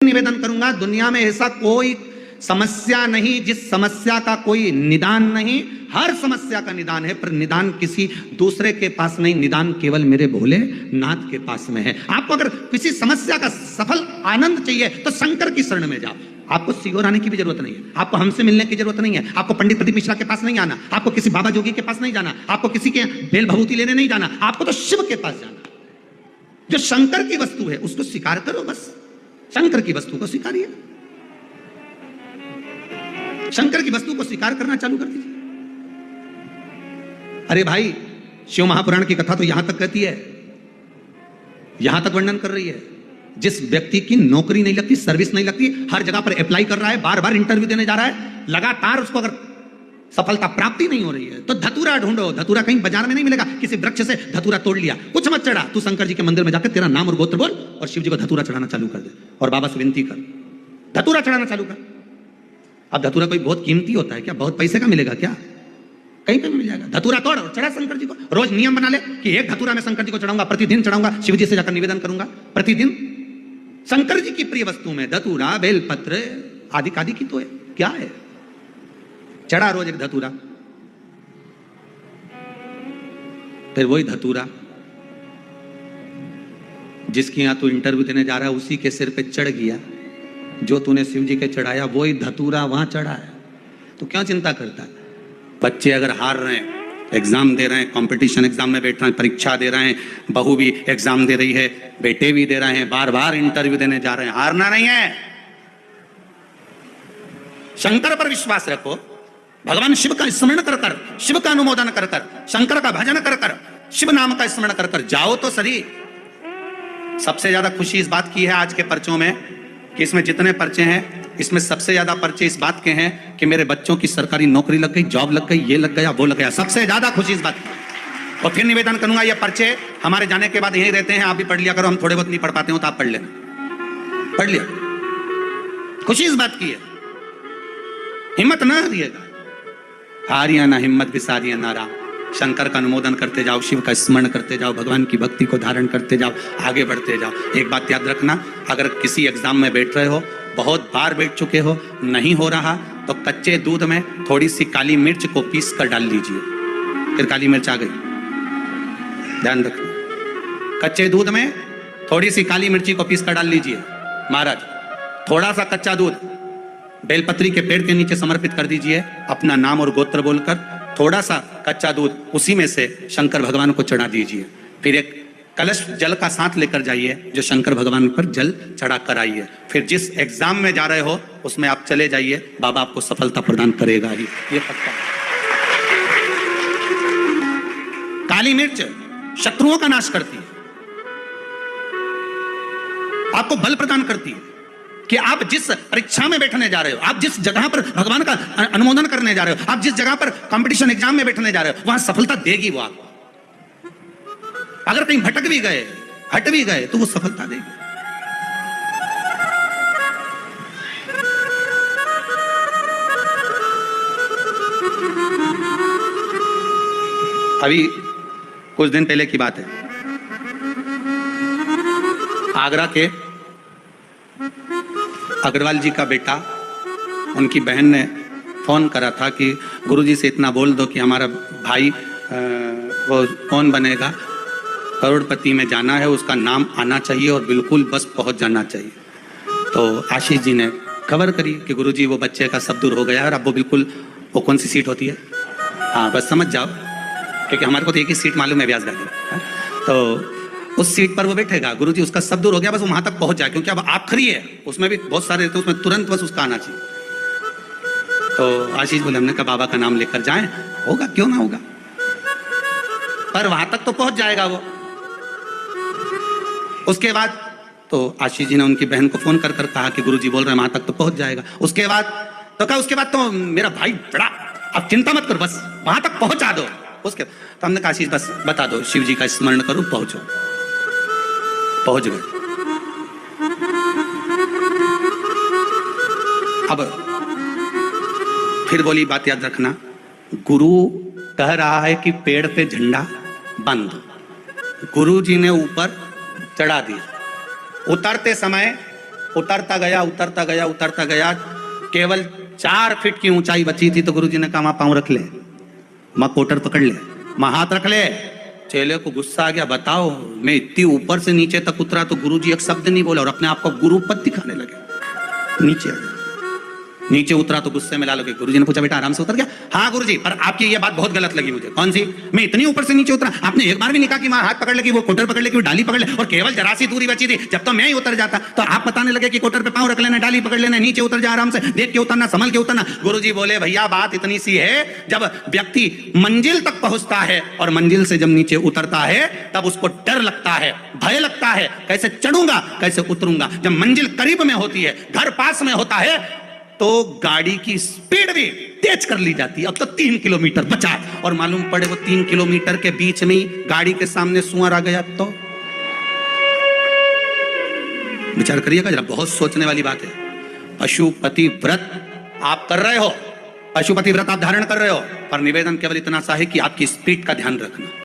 निवेदन करूंगा, दुनिया में ऐसा कोई समस्या नहीं जिस समस्या का कोई निदान नहीं। हर समस्या का निदान है, पर निदान किसी दूसरे के पास नहीं, निदान केवल मेरे भोले नाथ के पास में है। आपको अगर किसी समस्या का सफल आनंद चाहिए तो शंकर की शरण में जाओ। आपको सीहोर आने की भी जरूरत नहीं है, आपको हमसे मिलने की जरूरत नहीं है, आपको पंडित प्रदीप मिश्रा के पास नहीं आना, आपको किसी बाबा जोगी के पास नहीं जाना, आपको किसी के बेल भभूति लेने नहीं जाना, आपको तो शिव के पास जाना। जो शंकर की वस्तु है उसको स्वीकार करो, बस शंकर की वस्तु को स्वीकारिए, शंकर की वस्तु को स्वीकार करना चालू कर दीजिए। अरे भाई, शिव महापुराण की कथा तो यहां तक कहती है, यहां तक वर्णन कर रही है, जिस व्यक्ति की नौकरी नहीं लगती, सर्विस नहीं लगती, हर जगह पर अप्लाई कर रहा है, बार बार इंटरव्यू देने जा रहा है, लगातार उसको अगर सफलता प्राप्ति नहीं हो रही है तो धतूरा ढूंढो। धतूरा कहीं बाजार में नहीं मिलेगा, किसी वृक्ष से धतूरा तोड़ लिया, कुछ मत चढ़ा, तू शंकर जी के मंदिर में जाकर तेरा नाम और गोत्र बोल और शिव जी को धतूरा चढ़ाना चालू कर दे और बाबा से विनती कर, धतूरा चढ़ाना चालू कर। अब धतूरा कोई बहुत कीमती होता है क्या? बहुत पैसे का मिलेगा क्या? कहीं पे मिल जाएगा। धतूरा तोड़ और चढ़ा शंकर जी को। रोज नियम बना ले कि एक धतूरा मैं शंकर जी को चढ़ाऊंगा, प्रतिदिन चढ़ाऊंगा, शिव जी से जाकर निवेदन करूंगा प्रतिदिन। शंकर जी की प्रिय वस्तु में धतूरा, बेलपत्र आदि आदि की तो है, क्या है? चढ़ा रोज एक धतूरा, फिर वही धतूरा जिसके यहां तू इंटरव्यू देने जा रहा है उसी के सिर पे चढ़ गया, जो तूने शिव जी के चढ़ाया वही धतूरा वहां चढ़ा है, तो क्या चिंता करता है? बच्चे अगर हार रहे हैं, एग्जाम दे रहे हैं, कंपटीशन एग्जाम में बैठ रहे हैं, परीक्षा दे रहे हैं, बहू भी एग्जाम दे रही है, बेटे भी दे रहे हैं, बार बार इंटरव्यू देने जा रहे हैं, हारना नहीं है। शंकर पर विश्वास रखो, भगवान शिव का स्मरण कर कर, शिव का अनुमोदन कर कर, शंकर का भजन कर कर, शिव नाम का स्मरण कर कर जाओ तो सही। सबसे ज्यादा खुशी इस बात की है आज के पर्चों में कि इसमें जितने पर्चे हैं, इसमें सबसे ज्यादा पर्चे इस बात के हैं कि मेरे बच्चों की सरकारी नौकरी लग गई, जॉब लग गई, ये लग गया, वो लग गया। सबसे ज्यादा खुशी इस बात की। और फिर निवेदन करूंगा, ये पर्चे हमारे जाने के बाद यहीं रहते हैं, आप भी पढ़ लिया करो। हम थोड़े बहुत नहीं पढ़ पाते हो तो आप पढ़ लेना, पढ़ लिया। खुशी इस बात की है, हिम्मत ना हारिएगा, हारिया ना हिम्मत विसारिया नारा। शंकर का अनुमोदन करते जाओ, शिव का स्मरण करते जाओ, भगवान की भक्ति को धारण करते जाओ, आगे बढ़ते जाओ। एक बात याद रखना, अगर किसी एग्जाम में बैठ रहे हो, बहुत बार बैठ चुके हो, नहीं हो रहा, तो कच्चे दूध में थोड़ी सी काली मिर्च को पीस कर डाल लीजिए। फिर काली मिर्च आ गई, ध्यान रखना। कच्चे दूध में थोड़ी सी काली मिर्ची को पीस कर डाल लीजिए। महाराज, थोड़ा सा कच्चा दूध बेलपत्री के पेड़ के नीचे समर्पित कर दीजिए, अपना नाम और गोत्र बोलकर। थोड़ा सा कच्चा दूध उसी में से शंकर भगवान को चढ़ा दीजिए। फिर एक कलश जल का साथ लेकर जाइए, जो शंकर भगवान पर जल चढ़ा कर आइए। फिर जिस एग्जाम में जा रहे हो उसमें आप चले जाइए, बाबा आपको सफलता प्रदान करेगा ही, ये पक्का। काली मिर्च शत्रुओं का नाश करती है, आपको बल प्रदान करती है कि आप जिस परीक्षा में बैठने जा रहे हो, आप जिस जगह पर भगवान का अनुमोदन करने जा रहे हो, आप जिस जगह पर कंपटीशन एग्जाम में बैठने जा रहे हो, वहां सफलता देगी वो आपको। अगर कहीं भटक भी गए, हट भी गए, तो वो सफलता देगी। अभी कुछ दिन पहले की बात है, आगरा के अग्रवाल जी का बेटा, उनकी बहन ने फोन करा था कि गुरुजी से इतना बोल दो कि हमारा भाई वो कौन बनेगा, करोड़पति में जाना है, उसका नाम आना चाहिए और बिल्कुल बस पहुंच जाना चाहिए। तो आशीष जी ने खबर करी कि गुरुजी वो बच्चे का सब दूर हो गया और अब वो बिल्कुल, वो कौन सी सीट होती है, हाँ बस समझ जाओ, क्योंकि हमारे को तो एक ही सीट मालूम है, व्यासगादी। तो उस सीट पर वो बैठेगा, गुरुजी उसका सब दूर हो गया, बस वो वहां तक पहुंच जाए, क्योंकि अब आखिरी है, उसमें भी बहुत सारे रहते, उसमें तुरंत बस उसका आना चाहिए। तो आशीष बोले, हमने कहा बाबा का नाम लेकर जाएं, होगा क्यों ना होगा, पर वहां तक तो पहुंच जाएगा वो। उसके बाद तो आशीष जी ने उनकी बहन को फोन कर कर कहा कि गुरुजी बोल रहे हैं वहां तक तो पहुंच जाएगा। उसके बाद तो कहा, उसके बाद तो मेरा भाई बड़ा, अब चिंता मत करो, बस वहां तक पहुंचा दो। उसके तो हमने कहा, आशीष बस बता दो, शिव जी का स्मरण करो, पहुंचो। पहुंच गए। अब फिर बोली, बात याद रखना, गुरु कह रहा है कि पेड़ पे झंडा बंद, गुरु जी ने ऊपर चढ़ा दिया। उतरते समय उतरता गया उतरता गया उतरता गया, केवल 4 फीट की ऊंचाई बची थी। तो गुरुजी ने कहा, पांव रख ले, मां कोटर पकड़ ले, मां हाथ रख ले। चेले को गुस्सा आ गया, बताओ मैं इतनी ऊपर से नीचे तक उतरा तो गुरुजी एक शब्द नहीं बोला और अपने आप को गुरु पद दिखाने लगे। नीचे आ गया, नीचे उतरा तो गुस्से में ला लगे। गुरुजी ने पूछा, बेटा आराम से उतर गया? हाँ गुरुजी, पर आपकी ये बात बहुत गलत लगी मुझे। कौन सी? मैं इतनी ऊपर से नीचे उतरा, आपने एक बार भी नहीं कहा कि वहां हाथ पकड़ ले, कि वो कोटर पकड़ ले, कि वो डाली पकड़ ले, और केवल जरा सी दूरी बची थी। जब तो मैं ही उतर जाता तो आप बताने लगे कि कोटर पे पांव रख लेना, डाली पकड़ लेना, नीचे उतर जा, आराम से देख के उतरना, संभल के उतरना। गुरुजी बोले, भैया बात इतनी सी है, जब व्यक्ति मंजिल तक पहुंचता है और मंजिल से जब नीचे उतरता है तब उसको डर लगता है, भय लगता है, कैसे चढ़ूंगा कैसे उतरूंगा। जब मंजिल करीब में होती है, घर पास में होता है, तो गाड़ी की स्पीड भी तेज कर ली जाती है। अब तो 3 किलोमीटर बचा और मालूम पड़े वो 3 किलोमीटर के बीच में ही गाड़ी के सामने सुअर आ गया तो विचार करिएगा जरा, बहुत सोचने वाली बात है। पशुपति व्रत आप कर रहे हो, पशुपति व्रत आप धारण कर रहे हो, पर निवेदन केवल इतना सा है कि आपकी स्पीड का ध्यान रखना।